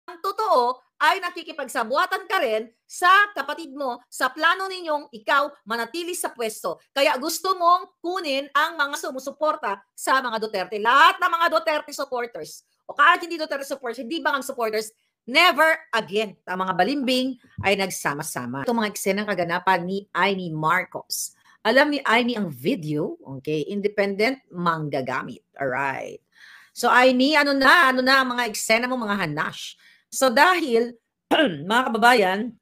ang totoo ay nakikipagsabuatan ka rin sa kapatid mo sa plano ninyong ikaw manatili sa pwesto. Kaya gusto mong kunin ang mga sumusuporta sa mga Duterte. Lahat ng mga Duterte supporters o kahit hindi Duterte supporters, hindi bangang supporters, never again ang mga balimbing ay nagsama-sama. Itong mga eksenang kaganapan ni Amy Marcos. Alam ni Amy ang video, okay, independent manggagamit. Alright. So Amy, ano na ang mga eksena mo, mga hanash? So dahil, mga kababayan,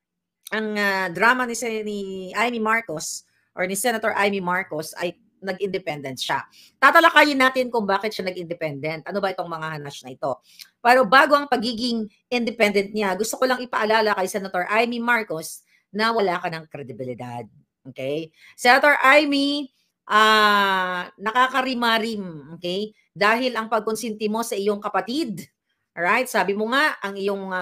ang drama ni Amy Marcos or ni Senator Amy Marcos ay nag-independent siya. Tatalakayin natin kung bakit siya nag-independent. Ano ba itong mga hanash na ito? Pero bago ang pagiging independent niya, gusto ko lang ipaalala kay Senator Amy Marcos na wala ka ng kredibilidad. Okay? Senator Amy, nakakarimarim, okay? Dahil ang pagkonsinti mo sa iyong kapatid, alright? Sabi mo nga ang iyong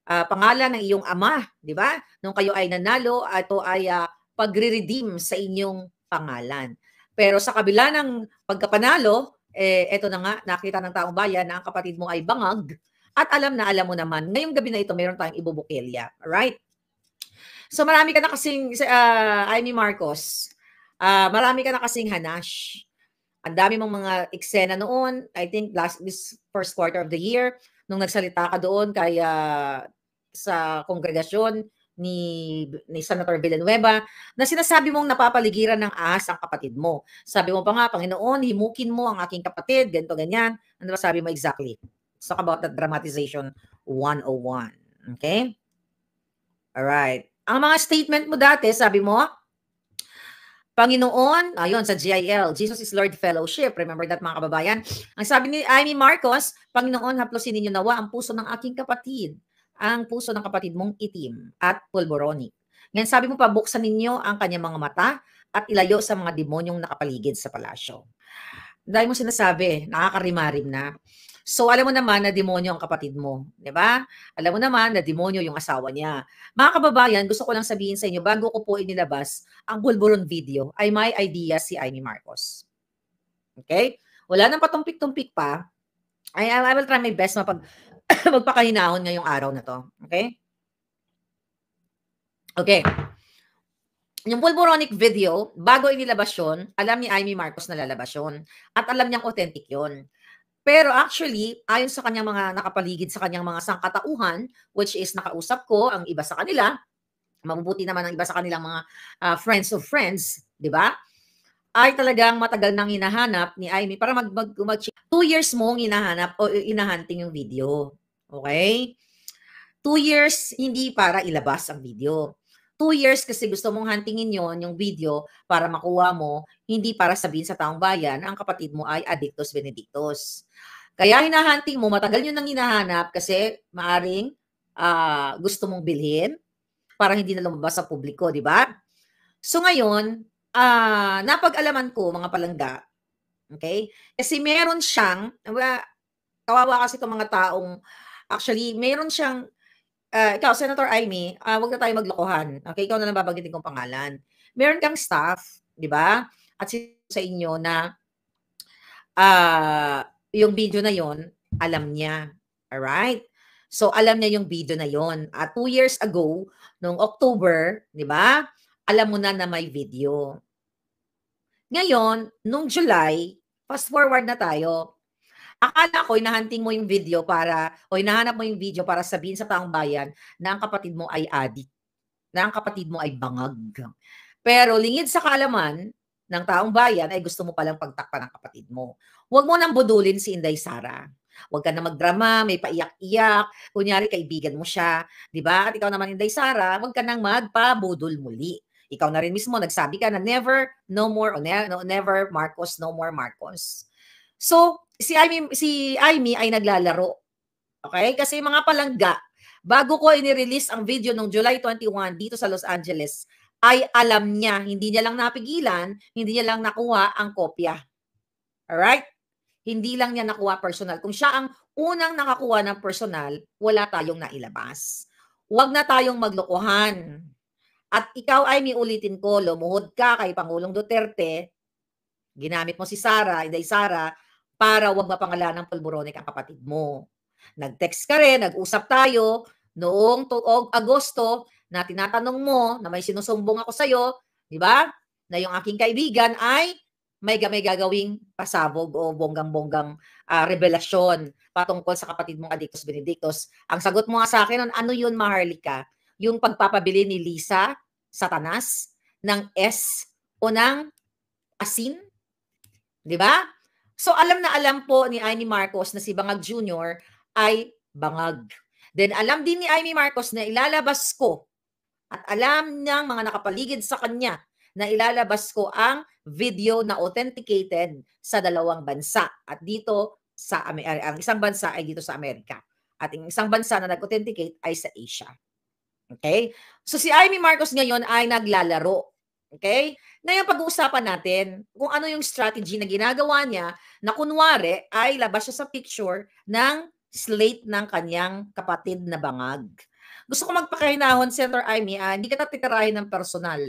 pangalan ng iyong ama, di ba? Nung kayo ay nanalo, ito ay pagre-redeem sa inyong pangalan. Pero sa kabila ng pagkapanalo, eto na nga, nakita ng taong bayan na ang kapatid mo ay bangag at alam mo naman, ngayong gabi na ito, meron tayong ibubukilya. Alright? So marami ka na kasing, Amy Marcos, marami ka na kasing hanash. Ang dami mong mga eksena noon, I think this first quarter of the year, nung nagsalita ka doon kaya sa kongregasyon ni Senator Villanueva, na sinasabi mong napapaligiran ng ahas ang kapatid mo. Sabi mo pa nga, Panginoon, himukin mo ang aking kapatid, ganito, ganyan. Ano ba sabi mo exactly? Let's talk about that dramatization 101. Okay? Alright. Ang mga statement mo dati, sabi mo, Panginoon, ayun, sa GIL, Jesus is Lord Fellowship. Remember that, mga kababayan? Ang sabi ni Amy Marcos, Panginoon, haplosin ninyo nawa ang puso ng aking kapatid, ang puso ng kapatid mong itim at pulboronic. Ngayon, sabi mo pa, buksan ninyo ang kanyang mga mata at ilayo sa mga demonyong nakapaligid sa palasyo. Dahil mo sinasabi, nakakarimarim na. So, alam mo naman na demonyo ang kapatid mo, di ba? Alam mo naman na demonyo yung asawa niya. Mga kababayan, gusto ko lang sabihin sa inyo, bago ko po inilabas ang Bulburon video, ay may idea si Amy Marcos. Okay? Wala nang patumpik-tumpik pa. I will try my best magpakahinahon ngayong araw na to. Okay? Okay. Yung Pulboronic video, bago inilabas yun, alam ni Amy Marcos na lalabas yun. At alam niyang authentic yun. Pero actually, ayon sa kanyang mga nakapaligid sa kanyang mga sangkatauhan, which is nakausap ko ang iba sa kanila, mabubuti naman ang iba sa kanilang mga friends of friends, di ba? Ay talagang matagal nang hinahanap ni Amy para 2 years mong hinahanap o hinahunting yung video. Okay? 2 years hindi para ilabas ang video. 2 years kasi gusto mong huntingin yon yung video para makuha mo, hindi para sabihin sa taong bayan ang kapatid mo ay Addictus Benedictus. Kaya hinahunting mo, matagal nyo nang hinahanap kasi maaring gusto mong bilhin para hindi na lumabas sa publiko, di ba? So ngayon, napag-alaman ko, mga palangga, okay? Kasi meron siyang, kawawa kasi itong mga taong, actually, meron siyang, ikaw, Senator Amy, wag na tayo maglokohan. Okay, ikaw na lang babanggitin kong pangalan. Meron kang staff, di ba? At sa inyo na yung video na yon, alam niya. Alright? So, alam niya yung video na yon. At 2 years ago, nung October, di ba? Alam mo na may video. Ngayon, nung July, fast forward na tayo. Akala ko, hinahunting mo yung video hinahanap mo yung video para sabihin sa taong bayan na ang kapatid mo ay addict, na ang kapatid mo ay bangag. Pero lingid sa kaalaman ng taong bayan ay gusto mo palang pagtakpan ng kapatid mo. Huwag mo nang budulin si Inday Sara. Huwag ka na magdrama, may paiyak-iyak. Kunyari, kaibigan mo siya. Di ba? At ikaw naman, Inday Sara, huwag ka nang magpabudol muli. Ikaw na rin mismo, nagsabi ka na never, no more, o never Marcos, no more Marcos. So, si Amy ay naglalaro. Okay? Kasi mga palangga, bago ko inirelease ang video noong July 21 dito sa Los Angeles, ay alam niya, hindi niya lang napigilan, hindi niya lang nakuha ang kopya. Alright? Hindi lang niya nakuha personal. Kung siya ang unang nakakuha ng personal, wala tayong nailabas. Huwag na tayong maglokohan. At ikaw ay ulitin ko, lumuhod ka kay Pangulong Duterte, ginamit mo si Sara, Inday Sara, para huwag mapangalan ng pulboronic ang kapatid mo. Nag-text ka rin, nag-usap tayo noong Agosto na tinatanong mo na may sinusumbong ako sa'yo, di ba? Na yung aking kaibigan ay may gagawing pasabog o bonggang-bonggang revelasyon patungkol sa kapatid mong Adictus Benedictus. Ang sagot mo nga sa akin, ano yun, Maharlika? Yung pagpapabili ni Lisa Satanas ng S o ng asin? Di ba? So alam na alam po ni Amy Marcos na si Bangag Jr. ay bangag. Then alam din ni Amy Marcos na ilalabas ko at alam ng mga nakapaligid sa kanya na ilalabas ko ang video na authenticated sa dalawang bansa. At dito sa ang isang bansa ay dito sa Amerika. At ang isang bansa na nag-authenticate ay sa Asia. Okay? So si Amy Marcos ngayon ay naglalaro. Okay? Ngayon pag-uusapan natin kung ano yung strategy na ginagawa niya na kunwari ay labas siya sa picture ng slate ng kanyang kapatid na bangag. Gusto ko magpakahinahon, Senator Amy, hindi kita titirahin ng personal.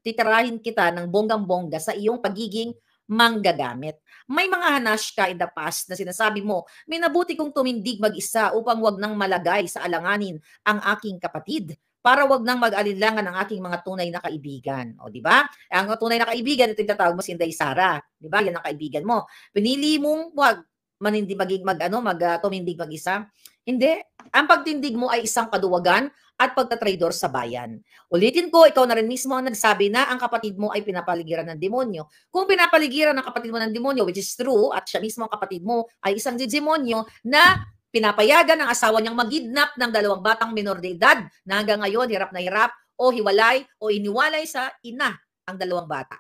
Titirahin kita ng bonggang-bongga sa iyong pagiging manggagamit. May mga hanash ka in the past na sinasabi mo, may nabuti kong tumindig mag-isa upang wag nang malagay sa alanganin ang aking kapatid para wag nang mag-alinlangan ang aking mga tunay na kaibigan. O, di ba? Ang tunay na kaibigan, ito yung tatawag mo si Inday Sara. Di ba? Yan ang kaibigan mo. Pinili mong wag tumindig mag-isa. Hindi. Ang pagtindig mo ay isang kaduwagan at pagtatraidor sa bayan. Ulitin ko, ikaw na rin mismo ang nagsabi na ang kapatid mo ay pinapaligiran ng demonyo. Kung pinapaligiran ng kapatid mo ng demonyo, which is true, at siya mismo ang kapatid mo ay isang demonyo na pinapayagan ng asawa niyang magidnap ng 2 batang minor de edad na hanggang ngayon hirap na hirap o hiwalay o iniwalay sa ina ang 2 bata.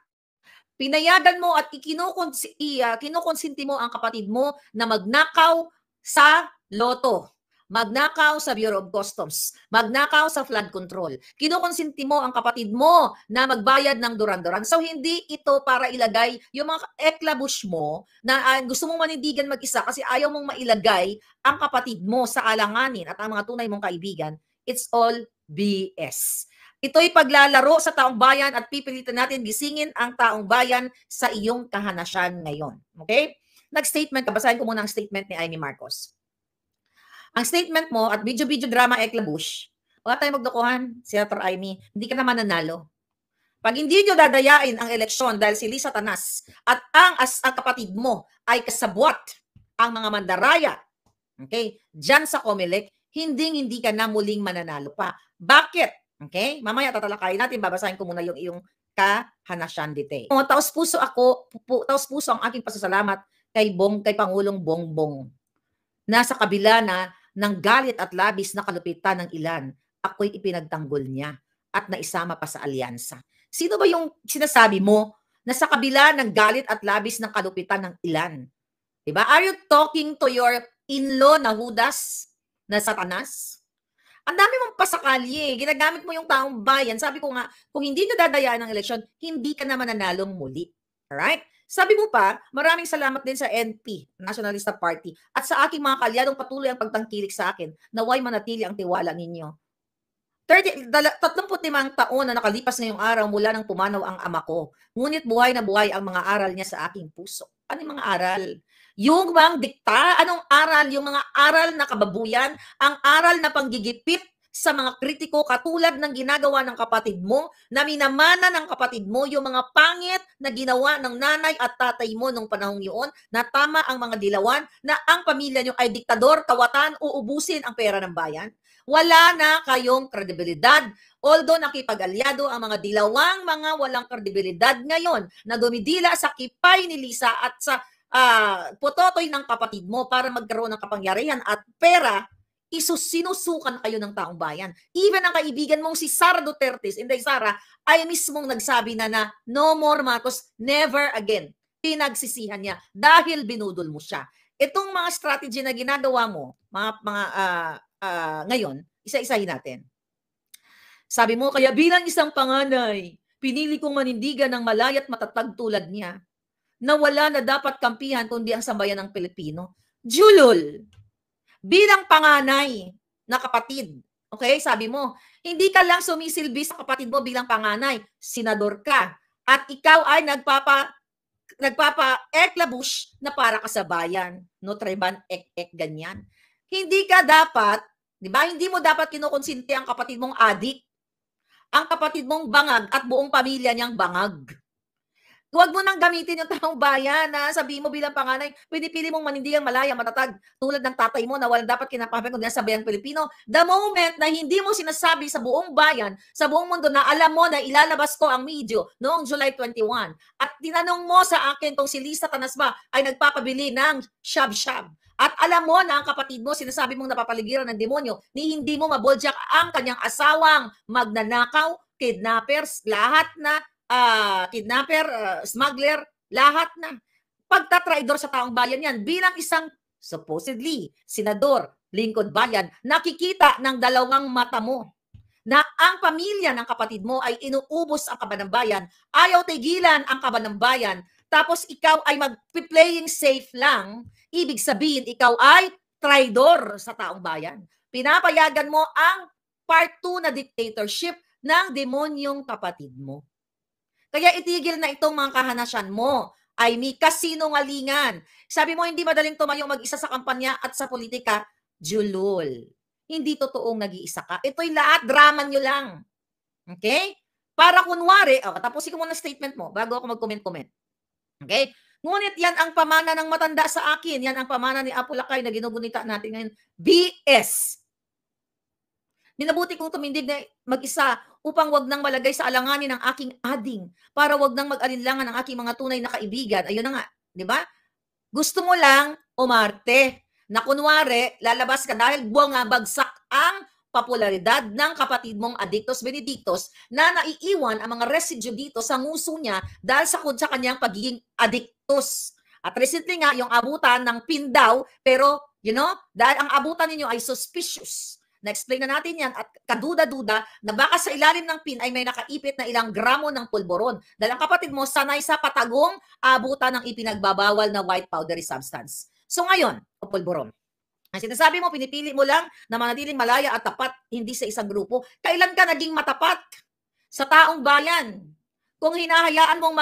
Pinayagan mo at kinukonsinti mo ang kapatid mo na magnakaw sa loto, magnakaw sa Bureau of Customs, magnakaw sa flood control. Kinukonsinti mo ang kapatid mo na magbayad ng duran-duran. So hindi ito para ilagay yung mga eklabush mo na gusto mong manindigan mag-isa kasi ayaw mong mailagay ang kapatid mo sa alanganin at ang mga tunay mong kaibigan. It's all BS. Ito'y paglalaro sa taong bayan at pipilitan natin gisingin ang taong bayan sa iyong kahanasan ngayon. Okay? Nag-statement ka. Basahin ko muna ang statement ni Amy Marcos. Ang statement mo at video drama eklabush, wala tayong magdukuhan, Senator Amy, hindi ka naman nanalo. Pag hindi nyo dadayain ang eleksyon dahil si Lisa Satanas at ang kapatid mo ay kasabwat ang mga mandaraya, okay, dyan sa Comelec, hindi ka na muling mananalo pa. Bakit? Okay? Mamaya tatalakayin natin, babasahin ko muna yung iyong kahanasan dite. Taos puso ang aking pasasalamat kay Pangulong Bongbong. Nasa kabila na ng galit at labis na kalupitan ng ilan, ako'y ipinagtanggol niya at naisama pa sa alyansa. Sino ba yung sinasabi mo na sa kabila ng galit at labis ng kalupitan ng ilan? Diba? Are you talking to your in-law na Judas na Satanas? Ang dami mong pasakali eh. Ginagamit mo yung taong bayan. Sabi ko nga, kung hindi nyo dadayaan ng eleksyon, hindi ka na mananalong muli. Alright? Sabi mo pa, maraming salamat din sa NP, Nationalista Party, at sa aking mga kalyadong patuloy ang pagtangkilik sa akin, naway manatili ang tiwala ninyo. 35 taon na nakalipas ngayong araw mula nang pumanaw ang ama ko. Ngunit buhay na buhay ang mga aral niya sa aking puso. Ano yung mga aral? Yung mga dikta? Anong aral? Yung mga aral na kababuyan? Ang aral na panggigipit sa mga kritiko katulad ng ginagawa ng kapatid mo, na minamana ng kapatid mo yung mga pangit na ginawa ng nanay at tatay mo nung panahong yun, na tama ang mga dilawan, na ang pamilya nyo ay diktador, kawatan, uubusin ang pera ng bayan. Wala na kayong kredibilidad. Although nakipag-alyado ang mga dilawang mga walang kredibilidad ngayon na dumidila sa kipay ni Lisa at sa pototoy ng kapatid mo para magkaroon ng kapangyarihan at pera, sinusukan kayo ng taong bayan. Even ang kaibigan mong si Sara Duterte, Inday Sara, ay mismong nagsabi na no more Marcos, never again. Pinagsisihan niya dahil binudol mo siya. Itong mga strategy na ginagawa mo, ngayon, isa-isahin natin. Sabi mo, kaya bilang isang panganay, pinili kong manindigan ng malayat matatag tulad niya, na wala na dapat kampihan kundi ang sambayan ng Pilipino. Julol! Bilang panganay na kapatid, okay, sabi mo, hindi ka lang sumisilbi sa kapatid mo bilang panganay, senador ka, at ikaw ay nagpapa-eklabush na para ka sa bayan, no treban, ganyan. Hindi ka dapat, di ba, hindi mo dapat kinukonsinti ang kapatid mong adik, ang kapatid mong bangag at buong pamilya niyang bangag. Huwag mo nang gamitin yung taong bayan na sabihin mo bilang panganay, pinipili mong manindigan, malaya, matatag, tulad ng tatay mo na walang dapat kinapahapin kundi sa bayang Pilipino. The moment na hindi mo sinasabi sa buong bayan, sa buong mundo na alam mo na ilalabas ko ang video noong July 21 at tinanong mo sa akin kung si Lisa Tanasba ay nagpapabili ng shab-shab at alam mo na ang kapatid mo sinasabi mong napapaligiran ng demonyo ni hindi mo maboljak ang kanyang asawang magnanakaw, kidnappers, lahat na kidnapper, smuggler, lahat na. Pagtatraidor sa taong bayan yan bilang isang supposedly senador, lingkod bayan, nakikita ng dalawang mata mo na ang pamilya ng kapatid mo ay inuubos ang kaban ng bayan, ayaw tigilan ang kaban ng bayan, tapos ikaw ay mag-playing safe lang, ibig sabihin ikaw ay traidor sa taong bayan. Pinapayagan mo ang part 2 na dictatorship ng demonyong kapatid mo. Kaya itigil na itong mga kahanasyan mo. Ay may kasinungalingan. Sabi mo hindi madaling tumayo mag-isa sa kampanya at sa politika, julol. Hindi totoong nag-iisa ka. Ito'y lahat drama nyo lang. Okay? Para kunwari, tapusin ko muna statement mo bago ako mag-comment-comment. Okay? Ngunit yan ang pamana ng matanda sa akin. Yan ang pamana ni Apo Lakay na ginugunita natin ngayon. BS. Minabuti kong tumindig na mag-isa upang wag nang malagay sa alanganin ng aking ading, para wag nang mag-alinlangan ng aking mga tunay na kaibigan. Ayun na nga, di ba? Gusto mo lang umarte na kunwari lalabas ka dahil buwang bagsak ang popularidad ng kapatid mong Adictos Benedictos na naiiwan ang mga residue dito sa nguso niya dahil sa kanyang pagiging addictus. At recently nga, yung abutan ng pin daw, pero, dahil ang abutan ninyo ay suspicious. Na-explain na natin yan at kaduda-duda na baka sa ilalim ng pin ay may nakaipit na ilang gramo ng pulboron. Dahil ang kapatid mo sanay sa patagong abutan ng ipinagbabawal na white powdery substance. So ngayon, o pulboron. Ang sinasabi mo, pinipili mo lang na manatiling malaya at tapat, hindi sa isang grupo. Kailan ka naging matapat sa taong bayan? Kung hinahayaan mong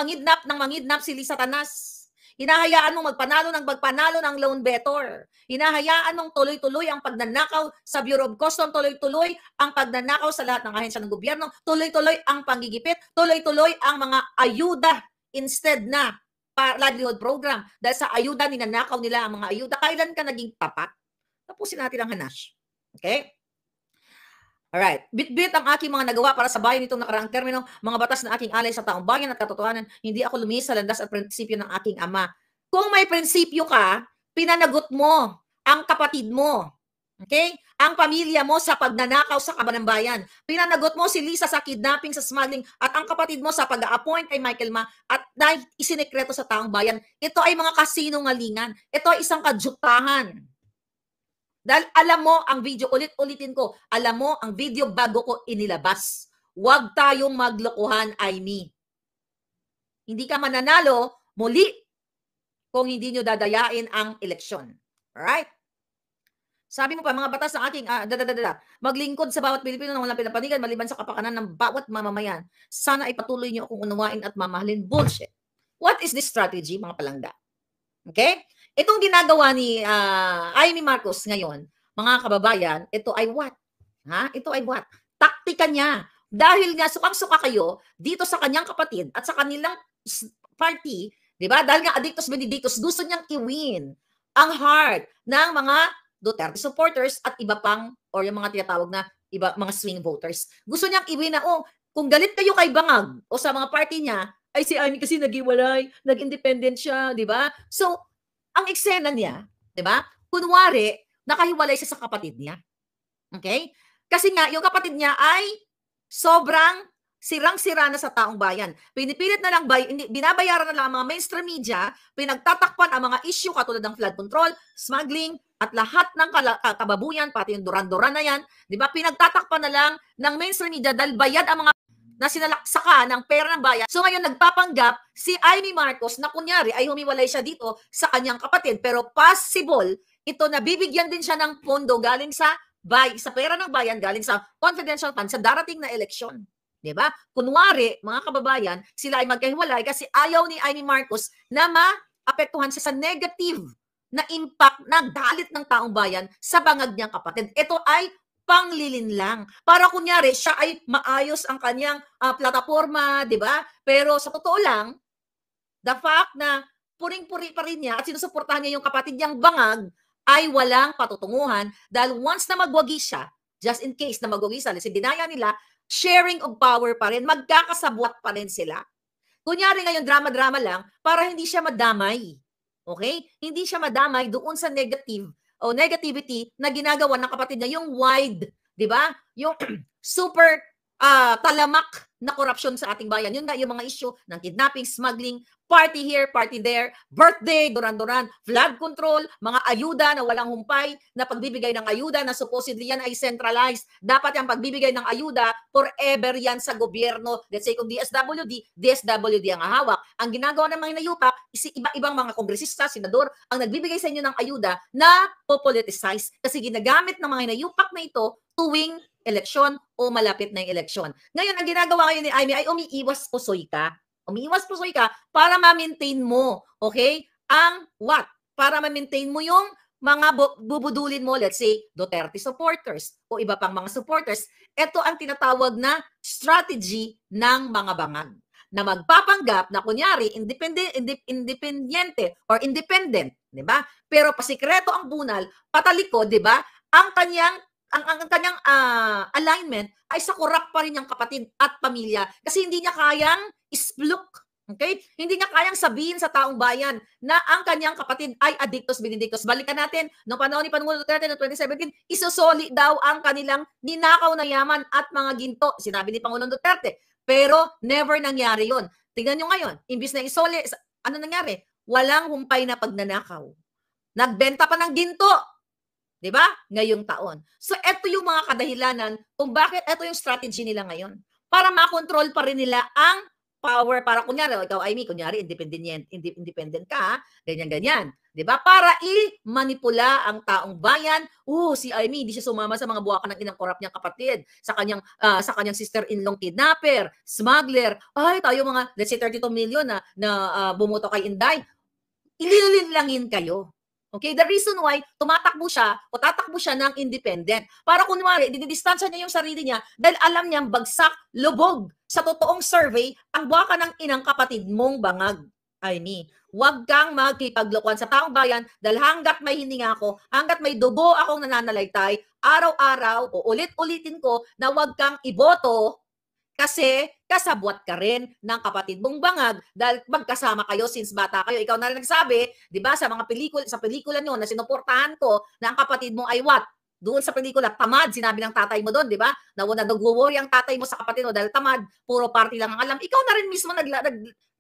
mangidnap si Lisa Tanas, hinahayaan mong magpanalo ng loan better. Hinahayaan mong tuloy-tuloy ang pagnanakaw sa Bureau of Customs, tuloy-tuloy ang pagnanakaw sa lahat ng ahensya ng gobyerno, tuloy-tuloy ang panggigipit, tuloy-tuloy ang mga ayuda instead na livelihood program. Dahil sa ayuda, ninanakaw nila ang mga ayuda. Kailan ka naging tapat? Tapusin natin ang hanash. Okay? Alright. Bit-bit ang aking mga nagawa para sa bayan nitong nakaraang termino, mga batas na aking alay sa taong bayan at katotohanan, hindi ako lumis sa landas at prinsipyo ng aking ama. Kung may prinsipyo ka, pinanagot mo ang kapatid mo. Okay? Ang pamilya mo sa pagnanakaw sa kaban ng bayan. Pinanagot mo si Lisa sa kidnapping, sa smuggling, at ang kapatid mo sa pag-a-appoint kay Michael Ma at dahil isinekreto sa taong bayan. Ito ay mga kasinungalingan. Ito ay isang kadyutahan. Dahil alam mo ang video, ulit-ulitin ko, alam mo ang video bago ko inilabas. Huwag tayong maglokohan, Aimee. Hindi ka mananalo muli kung hindi nyo dadayain ang eleksyon. Alright? Sabi mo pa, mga batas ng aking, maglingkod sa bawat Pilipino na walang pinapanigan maliban sa kapakanan ng bawat mamamayan. Sana ay patuloy nyo akong unawain at mamahalin. Bullshit. What is this strategy, mga palangga? Okay? Itong ginagawa ni Aimee Marcos ngayon, mga kababayan, ito ay what? Ito ay what? Taktika niya. Dahil nga sukang-suka kayo dito sa kanyang kapatid at sa kanilang party, di ba? Dahil nga Adictos Benedictos, gusto niyang i-win ang heart ng mga Duterte supporters at iba pang, or yung mga tinatawag na mga swing voters. Gusto niyang i-win na, kung galit kayo kay Bangag o sa mga party niya, ay si Aimee kasi nag-iwalay, nag-independent siya, di ba? So, ang eksena niya, di ba? Kunwari, nakahiwalay siya sa kapatid niya. Okay? Kasi nga, yung kapatid niya ay sobrang sirang-sira na sa taong bayan. Pinipilit na lang, binabayaran na lang ang mga mainstream media, pinagtatakpan ang mga issue katulad ng flood control, smuggling, at lahat ng kababuyan, pati yung duran-duran na yan, di ba? Pinagtatakpan na lang ng mainstream media dahil bayad ang mga na sinalaksaka ng pera ng bayan. So ngayon nagpapanggap si Aimee Marcos na kunyari ay humiwalay siya dito sa kanyang kapatid. Pero possible, ito na bibigyan din siya ng pondo galing sa pera ng bayan, galing sa confidential fund sa darating na eleksyon. Diba? Kunwari, mga kababayan, sila ay magkahiwalay kasi ayaw ni Aimee Marcos na maapektuhan siya sa negative na impact, na galit ng taong bayan sa bangag niyang kapatid. Ito ay panglilin lang. Para kunyari, siya ay maayos ang kanyang plataforma, di ba? Pero sa totoo lang, the fact na puring-puri pa rin niya at sinusuportahan niya yung kapatid niyang bangag ay walang patutunguhan dahil once na magwagi siya, just in case na magwagi siya, kasi dinaya nila, sharing of power pa rin, magkakasabwat pa rin sila. Kunyari ngayon, drama-drama lang para hindi siya madamay. Okay? Hindi siya madamay doon sa negative o negativity na ginagawa ng kapatid niya, yung wide, di ba? Yung super talamak na korupsyon sa ating bayan. Yun nga, yung mga issue ng kidnapping, smuggling, party here, party there, birthday, duran-duran, flood control, mga ayuda na walang humpay, na pagbibigay ng ayuda na supposedly yan ay centralized. Dapat yung pagbibigay ng ayuda, forever yan sa gobyerno. Let's say kung DSWD ang hahawak. Ang ginagawa ng mga inayupak, iba-ibang mga kongresista, senador, ang nagbibigay sa inyo ng ayuda na po-politicize. Kasi ginagamit ng mga inayupak na ito tuwing eleksyon o malapit na yung eleksyon. Ngayon, ang ginagawa ngayon ni Amy ay umiiwas pusoy ka. Umiiwas pusoy ka para ma-maintain mo, okay? Ang what? Para ma-maintain mo yung mga bubudulin mo, let's say, Duterte supporters o iba pang mga supporters. Ito ang tinatawag na strategy ng mga bangag na magpapanggap na kunyari independiente or independent, di ba? Pero pasikreto ang bunal, patalikod, di ba? Ang kanyang alignment ay sa corrupt pa rin yung kapatid at pamilya kasi hindi niya kayang ispluk. Okay? Hindi niya kayang sabihin sa taong bayan na ang kanyang kapatid ay addictus benedictus. Balikan natin, noong panahon ni Pangulong Duterte noong 2017, isusoli daw ang kanilang ninakaw na yaman at mga ginto. Sinabi ni Pangulong Duterte. Pero never nangyari yon. Tingnan nyo ngayon, imbis na isoli, ano nangyari? Walang humpay na pagnanakaw. Nagbenta pa ng ginto. 'Di ba? Ngayong taon. So ito yung mga kadahilanan kung bakit ito yung strategy nila ngayon. Para makontrol pa rin nila ang power. Para kunyari, ikaw Amy, kunyari independent ka, ganyan-ganyan. 'Di ba? Para i-manipula ang taong bayan. Si Amy hindi siya sumama sa mga buwakan ng inang korap niyang kapatid, sa kanyang sister-in-law kidnapper, smuggler. Ay, tayo mga let's say 32 million na bumoto kay Inday. Ililinlangin kayo. Okay, the reason why tumatakbo siya o tatakbo siya ng independent. Para kunwari, dinidistansya niya yung sarili niya dahil alam niyang bagsak, lubog sa totoong survey ang buwaka ng inang kapatid mong bangag. Amy, huwag kang magkipaglokohan sa taong bayan dahil hanggat may hininga ako, hanggat may dugo akong nananalaytay, araw-araw o ulit-ulitin ko na huwag kang iboto kasi kasabwat ka rin ng kapatid mong bangag dahil magkasama kayo since bata kayo. Ikaw na rin nagsabi, 'di ba, sa pelikula niyo na sinuportahan ko na ang kapatid mo ay what? Doon sa pelikula, tamad, sinabi ng tatay mo doon, 'di ba? Na nag-worry ang tatay mo sa kapatid mo dahil tamad, puro party lang ang alam. Ikaw na rin mismo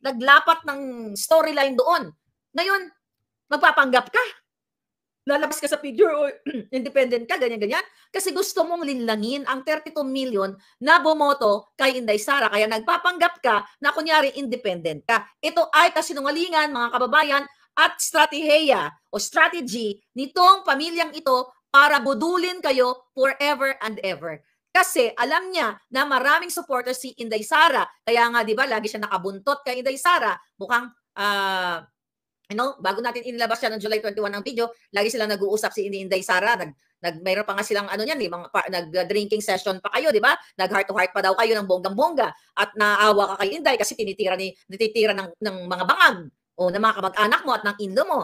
naglapat ng storyline doon. Ngayon, magpapanggap ka. Lalabas ka sa figure o independent ka, ganyan-ganyan. Kasi gusto mong linlangin ang 32 million na bumoto kay Inday Sara. Kaya nagpapanggap ka na kunyari independent ka. Ito ay kasinungalingan, mga kababayan, at strategiya o strategy nitong pamilyang ito para budulin kayo forever and ever. Kasi alam niya na maraming supporters si Inday Sara. Kaya nga, di ba, lagi siya nakabuntot kay Inday Sara. Mukhang bago natin inilabas siya ng July 21 ng video, lagi silang nag-uusap si Inday Sara. Mayroon pa nga silang nag-drinking session pa kayo, di ba? Nag-heart to heart pa daw kayo ng bonggang-bongga at naawa ka kay Inday kasi tinitira ng mga bangag o ng mga kamag-anak mo at ng inlo mo.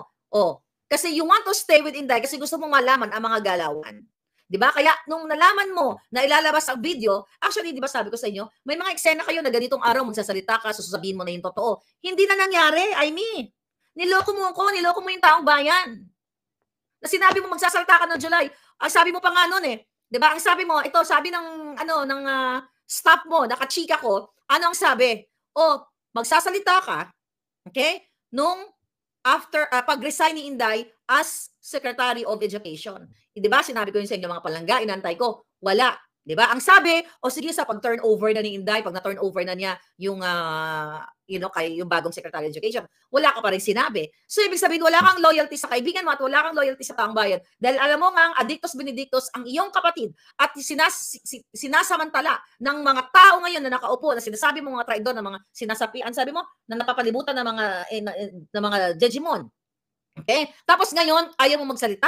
Kasi you want to stay with Inday kasi gusto mong malaman ang mga galawan. Di ba? Kaya nung nalaman mo na ilalabas ang video, actually, di ba sabi ko sa inyo, may mga eksena kayo na ganitong araw magsasalita ka, sasabihin mo na yung totoo. Hindi na nangyari, Amy. Niloko mo yung taong bayan. Na sinabi mo magsasalita ka ng July. Ang sabi mo pa nga noon 'di ba? Ang sabi mo, ito sabi ng staff mo, nakachika ko, ano ang sabi? Magsasalita ka, okay? Nung after pag-resign ni Inday as Secretary of Education. 'Di ba? Sinabi ko yun sa inyo mga palangga, inantay ko. Wala. 'Di ba? Ang sabi, sige sa pag-turnover na ni Inday, pag na-turnover na niya yung kay yung bagong Secretary of Education, wala ka pa rin sinabi. So ibig sabihin wala kang loyalty sa kaibigan mo at wala kang loyalty sa taong bayan dahil alam mo nga ang addictus benedictus ang iyong kapatid at sinasamantala ng mga tao ngayon na nakaupo na sinasabi mo mga traidor na mga sinasapian, sabi mo na napapalibutan ng mga Digimon. Okay? Tapos ngayon, ayaw mo magsalita?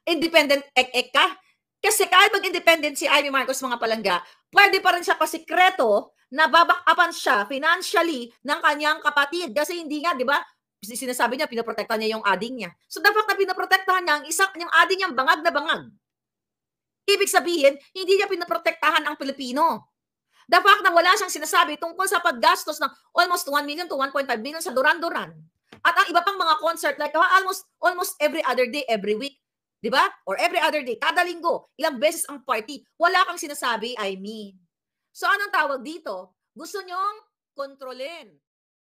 Independent ek-ek ka? Kasi kahit mag-independent si Amy Marcos, mga palangga, pwede pa rin siya pasikreto na babak-upan siya financially ng kanyang kapatid. Kasi hindi nga, di ba, sinasabi niya, pinoprotektahan niya yung ading niya. So dapat na pinoprotektahan niya yung ading niyang bangag na bangag. Ibig sabihin, hindi niya pinoprotektahan ang Pilipino. The fact na wala siyang sinasabi tungkol sa paggastos ng almost 1 million to 1.5 million sa Duran-Duran. At ang iba pang mga concert like almost every other day, every week, 'di ba? Or every other day, kada linggo, ilang beses ang party. Wala kang sinasabi, I mean. So anong tawag dito? Gusto nyong kontrolin